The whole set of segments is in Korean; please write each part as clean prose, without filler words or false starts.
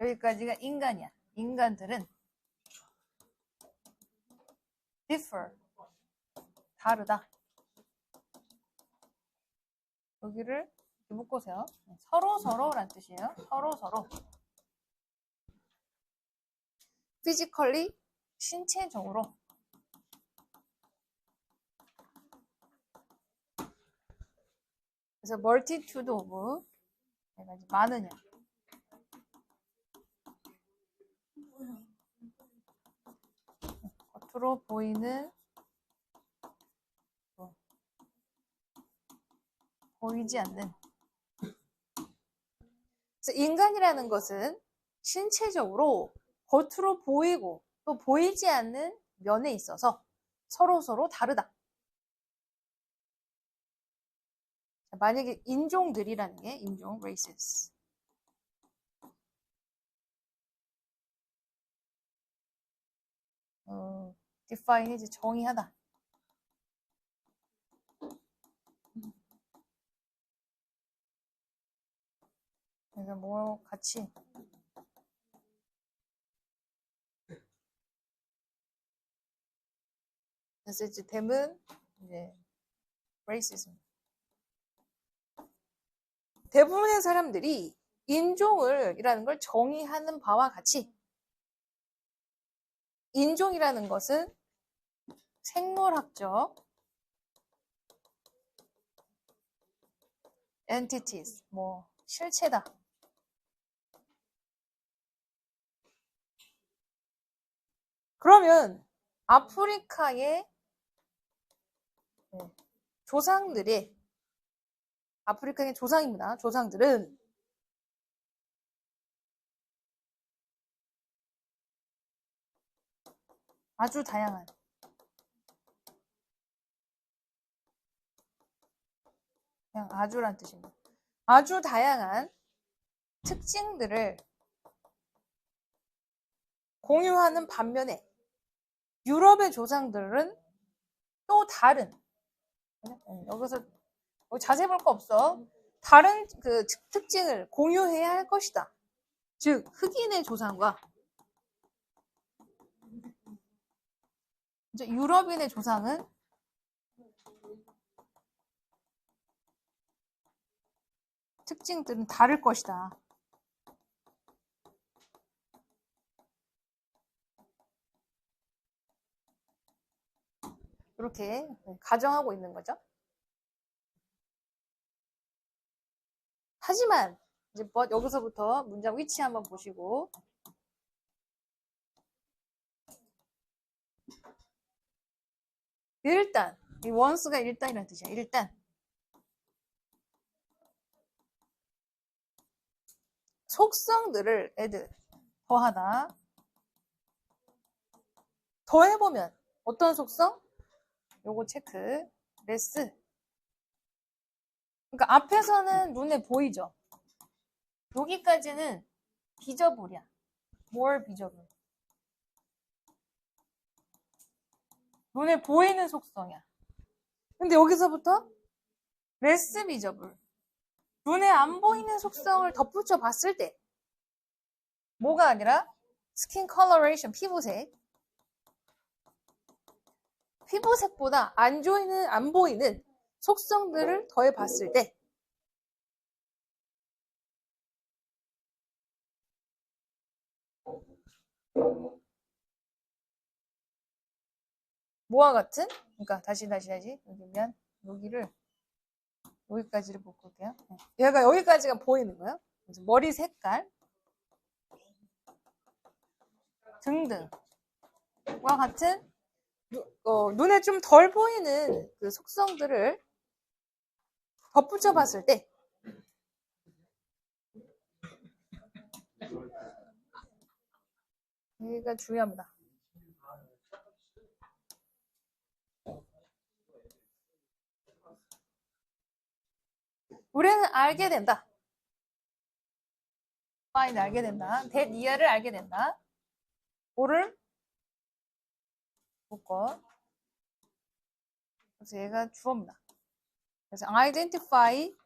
여기까지가 인간이야. 인간들은 differ, 다르다. 여기를 이렇게 묶으세요. 서로서로란 뜻이에요. 서로서로. physically, 신체적으로. 그래서 multitude of, 많으냐. 겉으로 보이는, 보이지 않는. 그래서 인간이라는 것은 신체적으로 겉으로 보이고 또 보이지 않는 면에 있어서 서로서로 다르다. 만약에 인종들이라는 게 인종, races. define 이제 정의하다. 그래서 뭐 같이 그래서 이제 댐은 이제 racism. 대부분의 사람들이 인종이라는 걸 정의하는 바와 같이 인종이라는 것은 생물학적 entities, 뭐 실체다. 그러면 아프리카의 조상들의 아프리카의 조상입니다. 조상들은 아주 다양한 그냥 아주란 뜻입니다. 아주 다양한 특징들을 공유하는 반면에 유럽의 조상들은 또 다른 여기서 자세히 볼 거 없어. 다른 그 특징을 공유해야 할 것이다. 즉 흑인의 조상과 이제 유럽인의 조상은 특징들은 다를 것이다. 이렇게 가정하고 있는 거죠. 하지만 이제 여기서부터 문장 위치 한번 보시고 일단 이 once가 일단이라는 뜻이야. 일단 속성들을 add 더하다. 더해보면 어떤 속성? 요거 체크 less. 그러니까 앞에서는 눈에 보이죠. 여기까지는 비저블이야. more 비저블. 눈에 보이는 속성이야. 근데 여기서부터 less 비저블. 눈에 안 보이는 속성을 덧붙여 봤을 때 뭐가 아니라 스킨 컬러레이션, 피부색보다 안 보이는 속성들을 더해 봤을 때 뭐와 같은? 그러니까 다시 여기면 여기까지를 볼게요. 얘가 여기까지가 보이는 거예요. 그래서 머리 색깔 등등과 같은 눈에 좀 덜 보이는 그 속성들을 덧붙여 봤을 때 여기가 중요합니다. 우리는 알게 된다. find 알게 된다. that year를 알게 된다. 뭐를 묶어. 그래서 얘가 주어입니다. 그래서 identify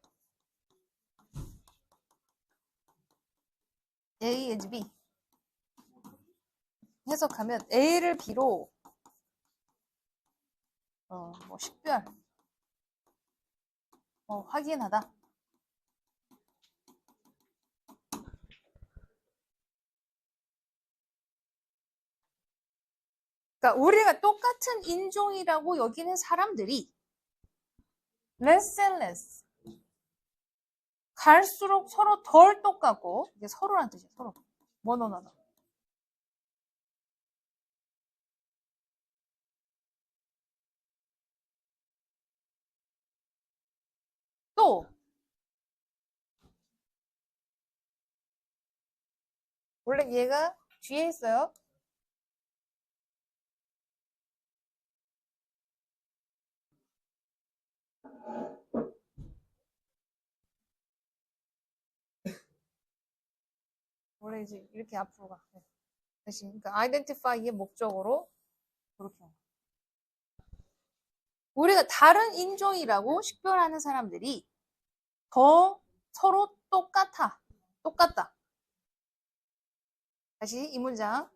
A as B 해석하면 A를 B로 뭐 식별 확인하다. 그러니까 우리가 똑같은 인종이라고 여기는 사람들이 less and less 갈수록 서로 덜 똑같고 이게 서로란 뜻이에요. 서로. 뭐너너너. 또 원래 얘가 뒤에 있어요. 원래 이제 이렇게 앞으로 가. 다시. 그러니까 identify의 목적으로 그렇게. 우리가 다른 인종이라고 식별하는 사람들이 더 서로 똑같아. 똑같다. 다시 이 문장.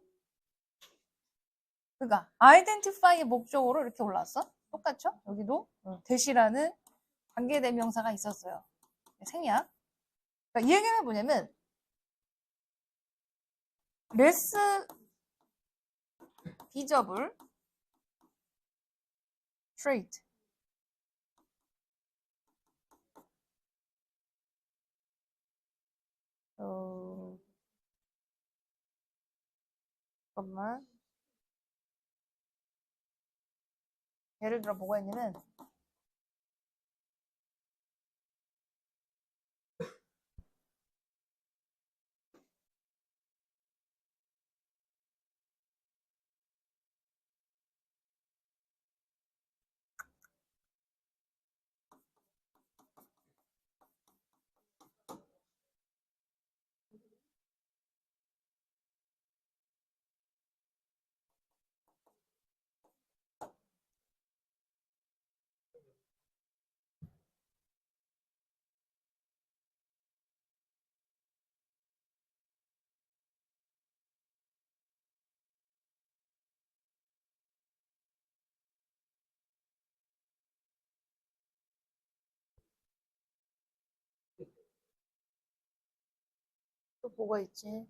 그러니까 identify의 목적으로 이렇게 올라왔어. 똑같죠? 여기도 대시라는 관계대명사가 있었어요. 생략. 그러니까 이 얘기는 뭐냐면 less visible trait. 잠깐만. 예를 들어 뭐가 있냐면 또 뭐가 있지?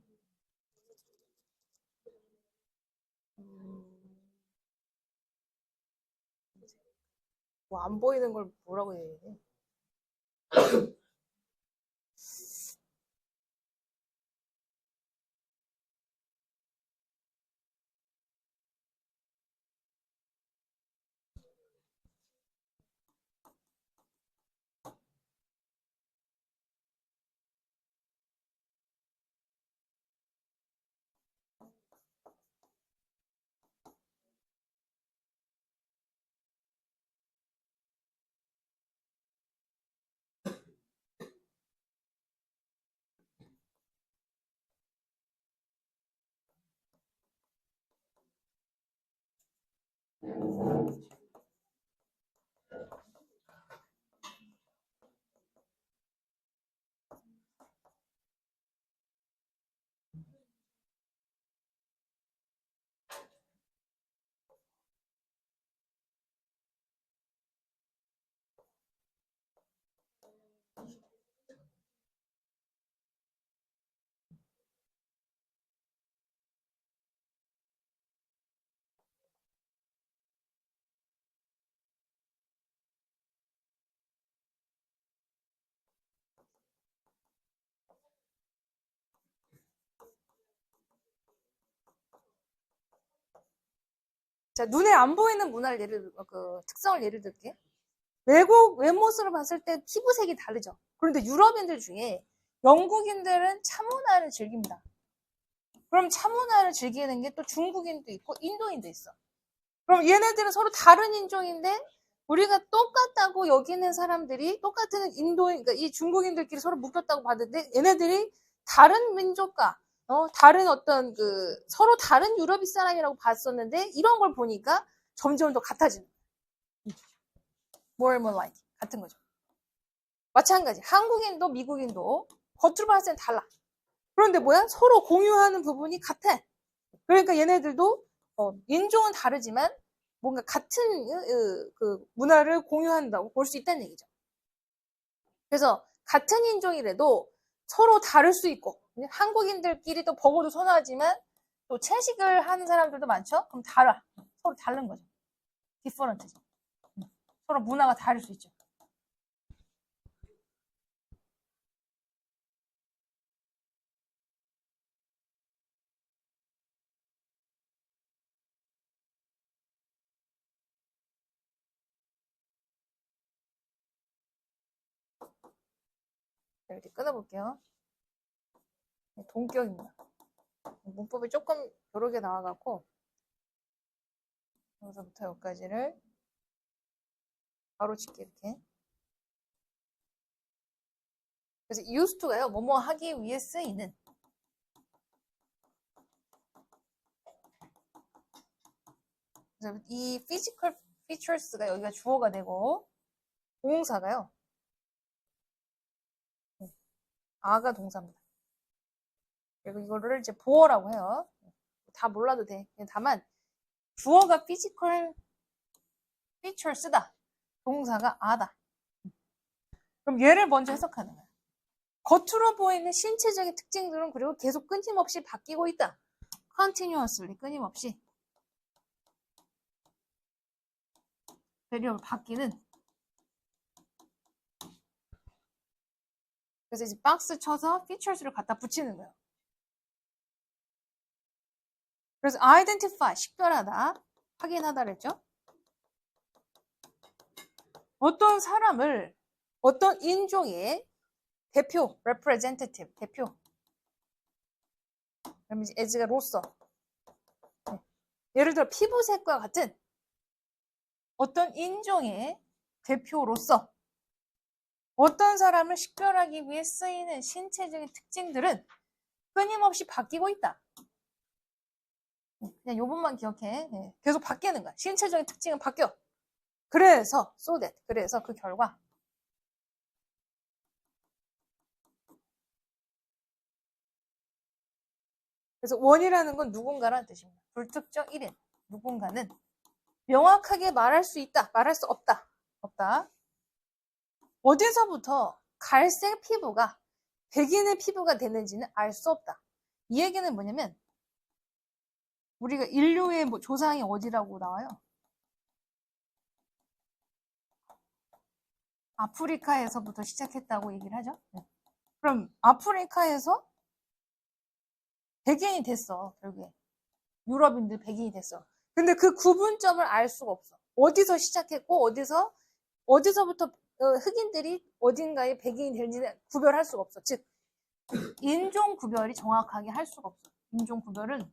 뭐 안 보이는 걸 뭐라고 해야 돼? 자, 눈에 안 보이는 문화를 특성을 예를 들게. 외모를 봤을 때 피부색이 다르죠. 그런데 유럽인들 중에 영국인들은 차문화를 즐깁니다. 그럼 차문화를 즐기는 게 또 중국인도 있고 인도인도 있어. 그럼 얘네들은 서로 다른 인종인데 우리가 똑같다고 여기는 사람들이 똑같은 인도인, 그러니까 이 중국인들끼리 서로 묶였다고 봤는데 얘네들이 다른 민족과 다른 서로 다른 유럽인 사람이라고 봤었는데 이런 걸 보니까 점점 더 같아지는 거야. More and more like 같은 거죠. 마찬가지 한국인도 미국인도 겉으로 봤을 땐 달라. 그런데 뭐야? 서로 공유하는 부분이 같아. 그러니까 얘네들도 인종은 다르지만 뭔가 같은 그 문화를 공유한다고 볼 수 있다는 얘기죠. 그래서 같은 인종이라도 서로 다를 수 있고 한국인들끼리 또 버거도 선호하지만 또 채식을 하는 사람들도 많죠. 그럼 달라. 서로 다른 거죠. 디퍼런트죠. 서로 문화가 다를 수 있죠. 이렇게 끊어볼게요. 동격입니다. 문법이 조금 여러 개 나와갖고 여기서부터 여기까지를 바로 짓게 이렇게. 그래서 used to가요. 뭐뭐 하기 위해 쓰이는. 그래서 이 physical features가 여기가 주어가 되고 동사가요. 아가 동사입니다. 그리고 이거를 이제 보어라고 해요. 다 몰라도 돼. 다만 주어가 physical features다. 동사가 아다. 그럼 얘를 먼저 해석하는 거야. 겉으로 보이는 신체적인 특징들은 그리고 계속 끊임없이 바뀌고 있다. continuously 끊임없이 배려를 바뀌는. 그래서 이제 박스 쳐서 features를 갖다 붙이는 거예요. 그래서 identify 식별하다, 확인하다 그랬죠. 어떤 사람을 어떤 인종의 대표, representative, 대표. 그럼 이제 as가 로서. 예를 들어 피부색과 같은 어떤 인종의 대표로서 어떤 사람을 식별하기 위해 쓰이는 신체적인 특징들은 끊임없이 바뀌고 있다. 그냥 요 부분만 기억해. 계속 바뀌는 거야. 신체적인 특징은 바뀌어. 그래서 so that, 그래서 그 결과 그래서 원이라는 건 누군가라는 뜻입니다. 불특정 1인. 누군가는 명확하게 말할 수 있다. 말할 수 없다. 없다. 어디서부터 갈색 피부가 백인의 피부가 되는지는 알 수 없다. 이 얘기는 뭐냐면 우리가 인류의 뭐 조상이 어디라고 나와요? 아프리카에서부터 시작했다고 얘기를 하죠. 그럼 아프리카에서 백인이 됐어. 결국에 유럽인들 백인이 됐어. 근데 그 구분점을 알 수가 없어. 어디서 시작했고 어디서부터 흑인들이 어딘가에 백인이 되는지는 구별할 수가 없어. 즉 인종 구별이 정확하게 할 수가 없어. 인종 구별은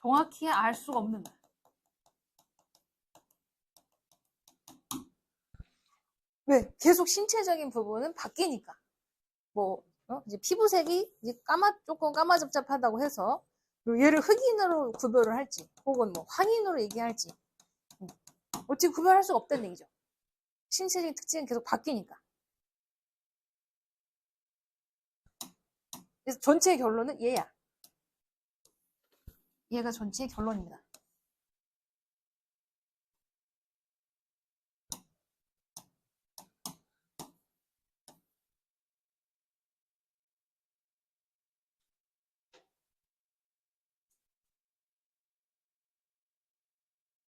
정확히 알 수가 없는 거야. 왜? 계속 신체적인 부분은 바뀌니까. 뭐 이제 피부색이 이제 조금 까마잡잡하다고 해서 얘를 흑인으로 구별을 할지 혹은 뭐 황인으로 얘기할지 어떻게 구별할 수가 없다는 얘기죠. 신체적인 특징은 계속 바뀌니까. 그래서 전체의 결론은 얘야. 얘가 전체의 결론입니다.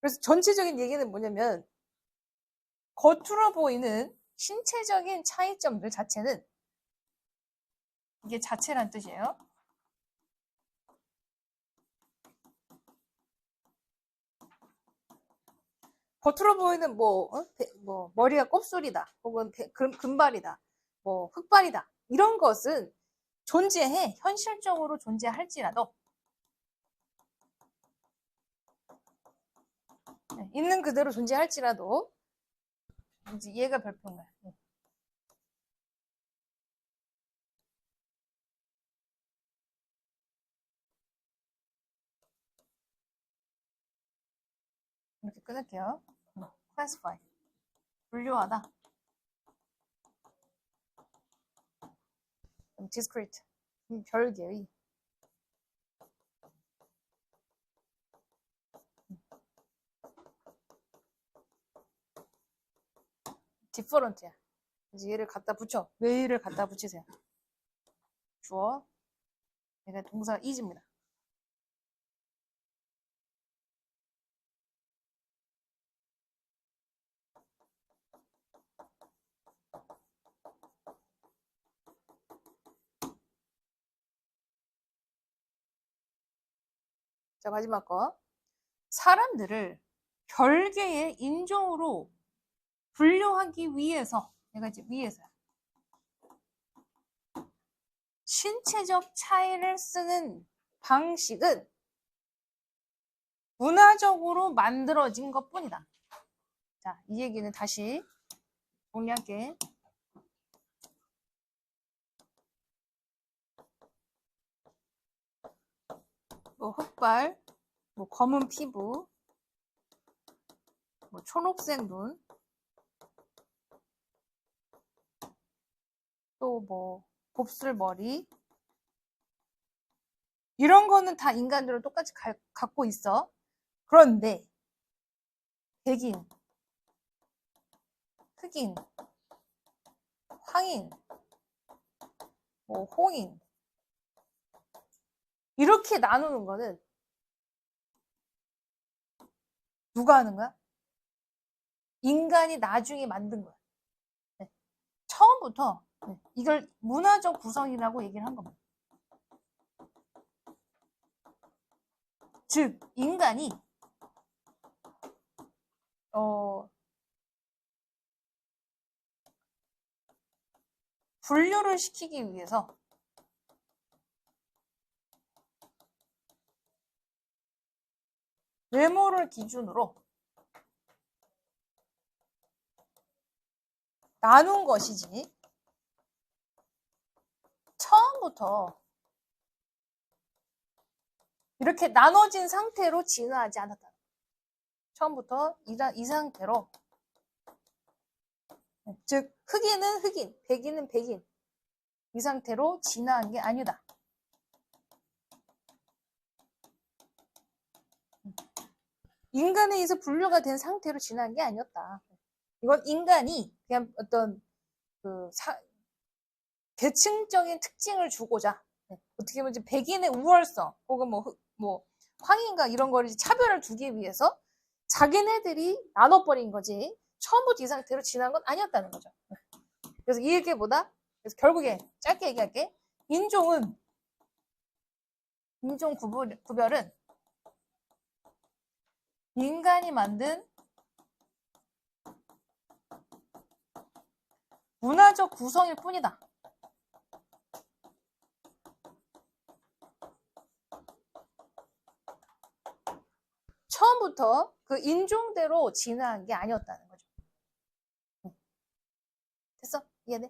그래서 전체적인 얘기는 뭐냐면 겉으로 보이는 신체적인 차이점들 자체는 이게 자체란 뜻이에요. 겉으로 보이는 뭐 머리가 곱슬이다 혹은 금발이다 뭐 흑발이다 이런 것은 존재해 현실적으로 존재할지라도 있는 그대로 존재할지라도 이제 얘가 별표인 거야. 이렇게 끊을게요. classify 분류하다. discrete. 별개의. different야. 그래서 얘를 갖다 붙여. 왜를 갖다 붙이세요. 주어. 얘가 동사 is입니다. 자, 마지막 거. 사람들을 별개의 인종으로 분류하기 위해서, 내가 이제 위해서야. 신체적 차이를 쓰는 방식은 문화적으로 만들어진 것 뿐이다. 자, 이 얘기는 다시 정리할게. 뭐 흑발, 뭐 검은 피부, 뭐 초록색 눈, 또 뭐 곱슬머리, 이런 거는 다 인간들은 똑같이 갖고 있어. 그런데 백인, 흑인, 황인, 뭐 홍인, 이렇게 나누는 거는 누가 하는 거야? 인간이 나중에 만든 거야. 네. 처음부터 이걸 문화적 구성이라고 얘기를 한 겁니다. 즉 인간이 분류를 시키기 위해서 외모를 기준으로 나눈 것이지 처음부터 이렇게 나눠진 상태로 진화하지 않았다. 처음부터 이 상태로, 즉 흑인은 흑인, 백인은 백인, 이 상태로 진화한 게 아니다. 인간에 의해서 분류가 된 상태로 진화한 게 아니었다. 이건 인간이 그냥 어떤 계층적인 특징을 주고자, 어떻게 보면 백인의 우월성 혹은 뭐 황인과 이런 거를 차별을 두기 위해서 자기네들이 나눠버린 거지 처음부터 이 상태로 진화한 건 아니었다는 거죠. 그래서 이 얘기보다, 그래서 결국에 짧게 얘기할게. 인종 구별은 인간이 만든 문화적 구성일 뿐이다. 처음부터 그 인종대로 진화한 게 아니었다는 거죠. 됐어? 이해돼?